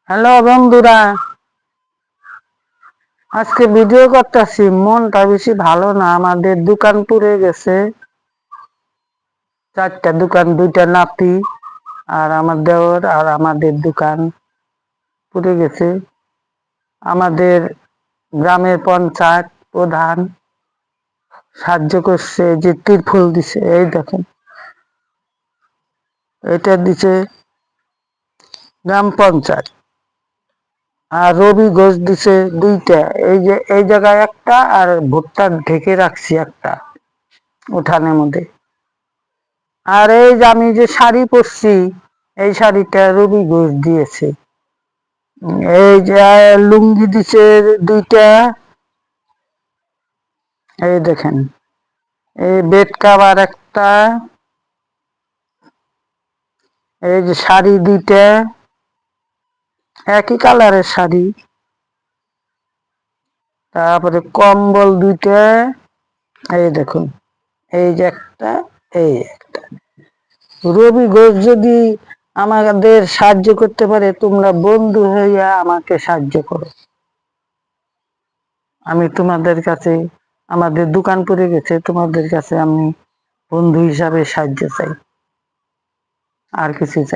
Hello বন্ধুরা, আজকে video করতেছি। মনটা বেশি ভালো না। আমাদের দোকান পুড়ে গেছে। 4টা দোকান, 2টা নাতি আর আমার দেওর আর আমাদের দোকান পুড়ে গেছে। আমাদের গ্রামের পঞ্চায়েত প্রধান সাহায্য করছে, যে তিরপল দিছে, এই দেখেন এটা দিছে গ্রাম পঞ্চায়েত। আর রবি ঘোষ দিছে 2টা, এই যে এই জায়গায় একটা, আর ভুট্টা ঢেকে রাখছি একটা উঠানের মধ্যে। আর এই যে আমি যে শাড়ি পরছি, এই শাড়িটা রবি ঘোষ দিয়েছে। এই যে লুঙ্গি দিছে 2টা, এই দেখেন। এই বেড কাভার একটা, এই যে শাড়ি 2টা, একই কালারের শাড়ি। তারপরে কম্বল 2টা, এই দেখুন, এই যে একটা, এই একটা। রবি ঘোষ যদি আমাদের সাহায্য করতে পারে, তোমরা বন্ধু হইয়া আমাকে সাহায্য করো। আমি তোমাদের কাছে, আমাদের দোকান পড়ে গেছে, তোমাদের কাছে আমি বন্ধু হিসাবে সাহায্য চাই, আর কিছু চাই।